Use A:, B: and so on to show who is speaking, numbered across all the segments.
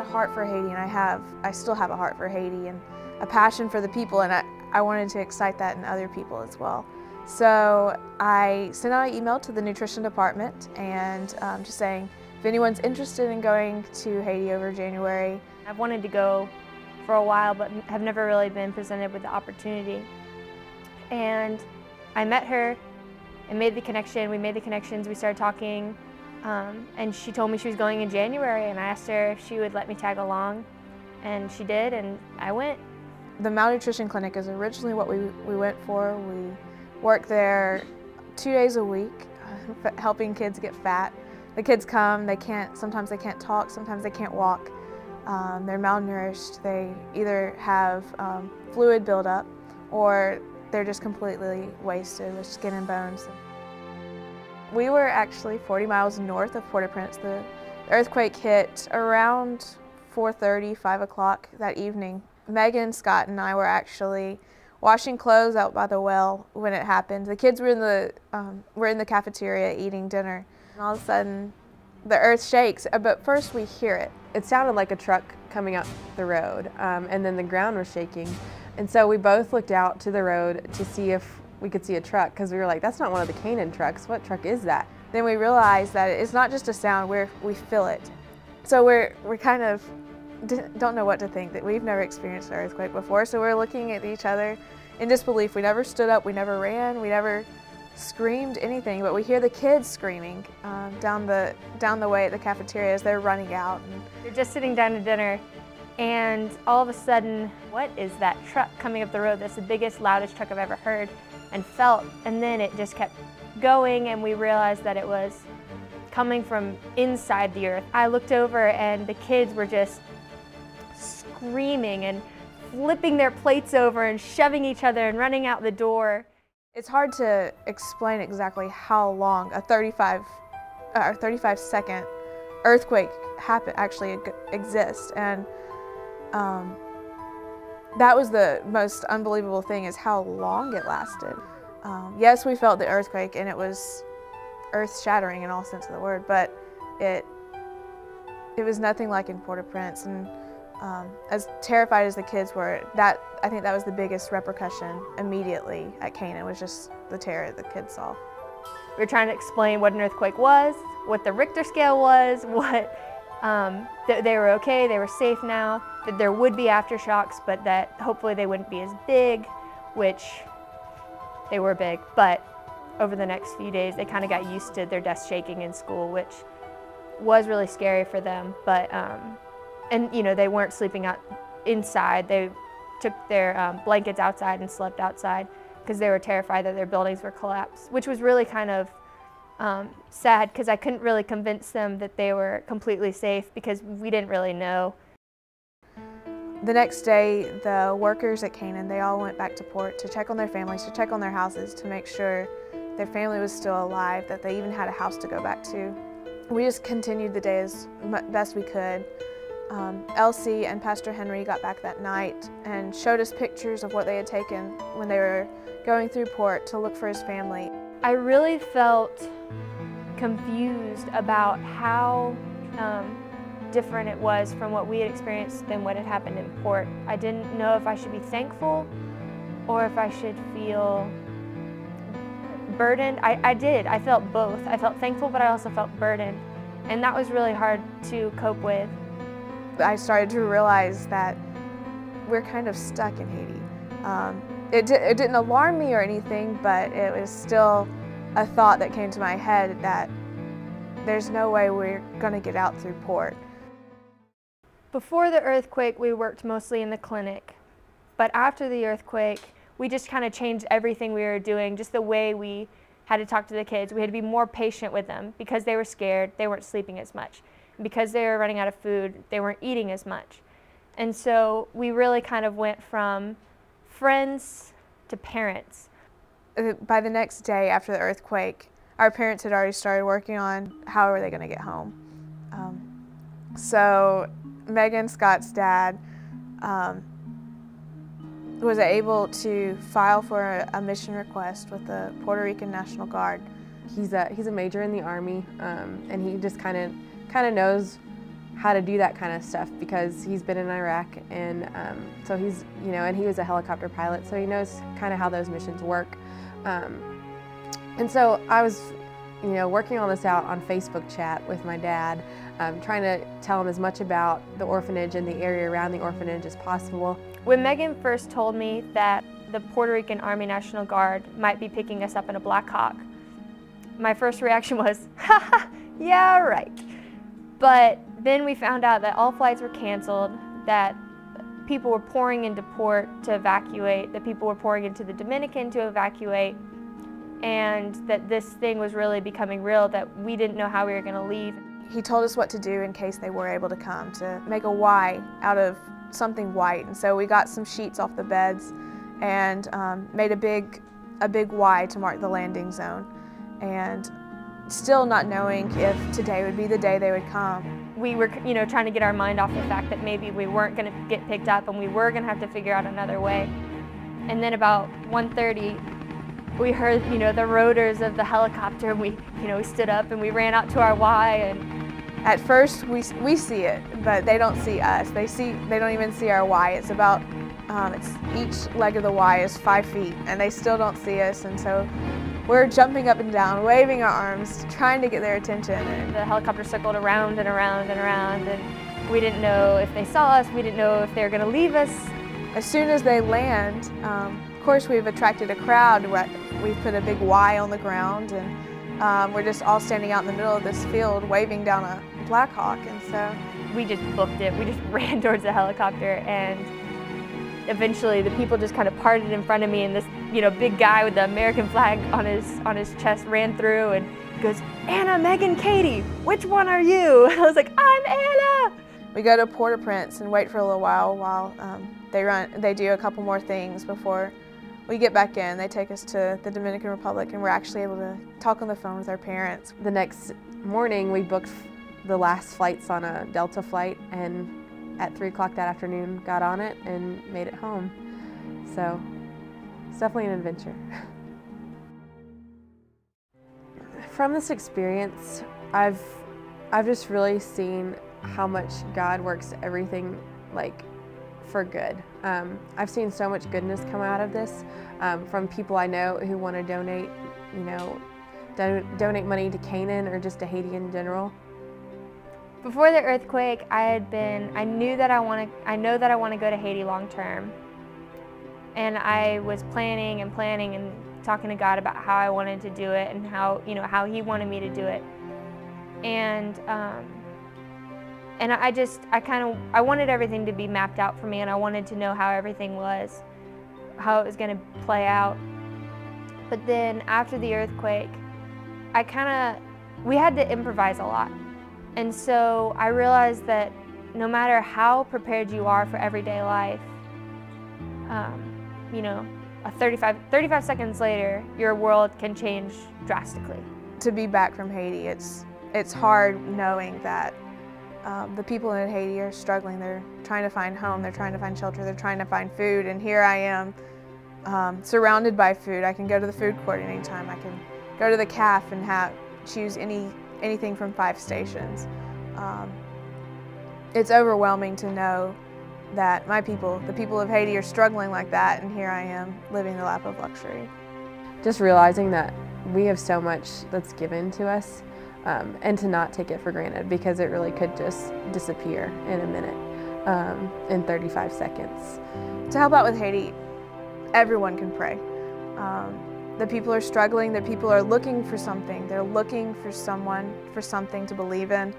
A: a heart for Haiti, and I still have a heart for Haiti and a passion for the people, and I wanted to excite that in other people as well. So I sent out an email to the nutrition department and just saying if anyone's interested in going to Haiti over January.
B: I've wanted to go for a while but have never really been presented with the opportunity. And I met her and made the connection. We made the connections, we started talking, and she told me she was going in January, and I asked her if she would let me tag along, and she did, and I went.
A: The malnutrition clinic is originally what we went for. We work there 2 days a week, helping kids get fat. The kids come, sometimes they can't talk, sometimes they can't walk. They're malnourished. They either have fluid buildup or they're just completely wasted with skin and bones. We were actually 40 miles north of Port-au-Prince. The earthquake hit around 4:30, 5 o'clock that evening. Megan, Scott, and I were actually washing clothes out by the well when it happened. The kids were in the cafeteria eating dinner. And all of a sudden, the earth shakes, but first we hear it.
C: It sounded like a truck coming up the road, and then the ground was shaking. And so we both looked out to the road to see if we could see a truck, because we were like, that's not one of the Canaan trucks. What truck is that?
A: Then we realized that it's not just a sound, we feel it. So we're kind of don't know what to think, that we've never experienced an earthquake before, so we're looking at each other in disbelief. We never stood up, we never ran, we never screamed anything, but we hear the kids screaming down the way at the cafeteria as they're running out.
B: They're just sitting down to dinner, and all of a sudden, what is that truck coming up the road? That's the biggest, loudest truck I've ever heard and felt, and then it just kept going, and we realized that it was coming from inside the earth. I looked over and the kids were just screaming and flipping their plates over and shoving each other and running out the door.
A: It's hard to explain exactly how long a 35-second earthquake actually exists, and that was the most unbelievable thing, is how long it lasted. Yes, we felt the earthquake, and it was earth-shattering in all sense of the word, but it was nothing like in Port-au-Prince. And as terrified as the kids were, I think that was the biggest repercussion immediately at Canaan, was just the terror the kids saw.
B: We were trying to explain what an earthquake was, what the Richter scale was, that they were okay, they were safe now, that there would be aftershocks, but that hopefully they wouldn't be as big, which they were big. But over the next few days, they kind of got used to their desk shaking in school, which was really scary for them. But and you know, they weren't sleeping out inside. They took their blankets outside and slept outside because they were terrified that their buildings were collapsed, which was really kind of sad, because I couldn't really convince them that they were completely safe because we didn't really know.
A: The next day, the workers at Canaan, they all went back to port to check on their families, to check on their houses, to make sure their family was still alive, that they even had a house to go back to. We just continued the day as best we could. Elsie and Pastor Henry got back that night and showed us pictures of what they had taken when they were going through port to look for his family.
B: I really felt confused about how different it was from what we had experienced than what had happened in port. I didn't know if I should be thankful or if I should feel burdened. I did. I felt both. I felt thankful, but I also felt burdened. And that was really hard to cope with.
A: I started to realize that we're kind of stuck in Haiti. It didn't alarm me or anything, but it was still a thought that came to my head that there's no way we're going to get out through port.
B: Before the earthquake, we worked mostly in the clinic, but after the earthquake, we just kind of changed everything we were doing, just the way we had to talk to the kids. We had to be more patient with them because they were scared, they weren't sleeping as much. Because they were running out of food, they weren't eating as much. And so we really kind of went from friends to parents.
A: By the next day after the earthquake, our parents had already started working on how are they going to get home. So Megan, Scott's dad, was able to file for a mission request with the Puerto Rican National Guard.
C: He's a major in the Army, and he just kind of knows how to do that kind of stuff because he's been in Iraq, and so he's, you know, and he was a helicopter pilot, so he knows kind of how those missions work. And so I was, you know, working all this out on Facebook chat with my dad, trying to tell him as much about the orphanage and the area around the orphanage as possible.
B: When Megan first told me that the Puerto Rican Army National Guard might be picking us up in a Black Hawk, my first reaction was, haha, yeah, right. But then we found out that all flights were canceled, that people were pouring into port to evacuate, that people were pouring into the Dominican to evacuate, and that this thing was really becoming real, that we didn't know how we were going to leave.
A: He told us what to do in case they were able to come, to make a Y out of something white. And so we got some sheets off the beds and made a big Y to mark the landing zone. And still not knowing if today would be the day they would come.
B: We were, you know, trying to get our mind off the fact that maybe we weren't going to get picked up and we were going to have to figure out another way. And then about 1:30, we heard, you know, the rotors of the helicopter, and we stood up and we ran out to our Y. And
A: at first we see it, but they don't see us. They don't even see our Y. It's about each leg of the Y is 5 feet, and they still don't see us. And so we're jumping up and down, waving our arms, trying to get their attention. And
B: the helicopter circled around and around and around, and we didn't know if they saw us. We didn't know if they were going to leave us.
A: As soon as they land, of course we've attracted a crowd. We've put a big Y on the ground, and we're just all standing out in the middle of this field waving down a Black Hawk. And so
B: we just booked it. We just ran towards the helicopter, and eventually the people just kind of parted in front of me, and this, you know, big guy with the American flag on his chest ran through and goes, "Anna, Megan, Katie, which one are you?" And I was like, "I'm Anna."
A: We go to Port-au-Prince and wait for a little while they do a couple more things before we get back in. They take us to the Dominican Republic, and we're actually able to talk on the phone with our parents.
C: The next morning we booked the last flights on a Delta flight, and at 3 o'clock that afternoon got on it and made it home. So it's definitely an adventure. From this experience, I've just really seen how much God works everything like for good. I've seen so much goodness come out of this from people I know who want to donate, you know, donate money to Canaan or just to Haiti in general.
B: Before the earthquake, I know that I want to go to Haiti long term. And I was planning and talking to God about how I wanted to do it and how He wanted me to do it. And I wanted everything to be mapped out for me, and I wanted to know how everything was, how it was going to play out. But then after the earthquake, we had to improvise a lot. And so I realized that no matter how prepared you are for everyday life, you know, 35 seconds later, your world can change drastically.
A: To be back from Haiti, it's hard knowing that the people in Haiti are struggling. They're trying to find home, they're trying to find shelter, they're trying to find food, and here I am surrounded by food. I can go to the food court anytime. I can go to the CAF and choose anything from 5 stations. It's overwhelming to know that my people, the people of Haiti, are struggling like that, and here I am living the life of luxury.
C: Just realizing that we have so much that's given to us, and to not take it for granted, because it really could just disappear in a minute, in 35 seconds.
A: To help out with Haiti, everyone can pray. The people are struggling, the people are looking for something. They're looking for something to believe in.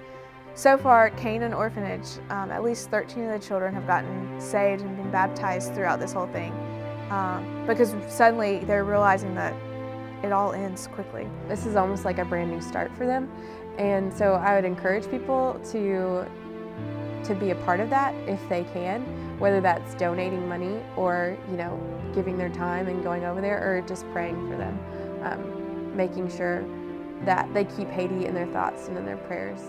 A: So far at Canaan Orphanage, at least 13 of the children have gotten saved and been baptized throughout this whole thing, because suddenly they're realizing that it all ends quickly.
C: This is almost like a brand new start for them, and so I would encourage people to be a part of that if they can, whether that's donating money or, you know, giving their time and going over there, or just praying for them, making sure that they keep Haiti in their thoughts and in their prayers.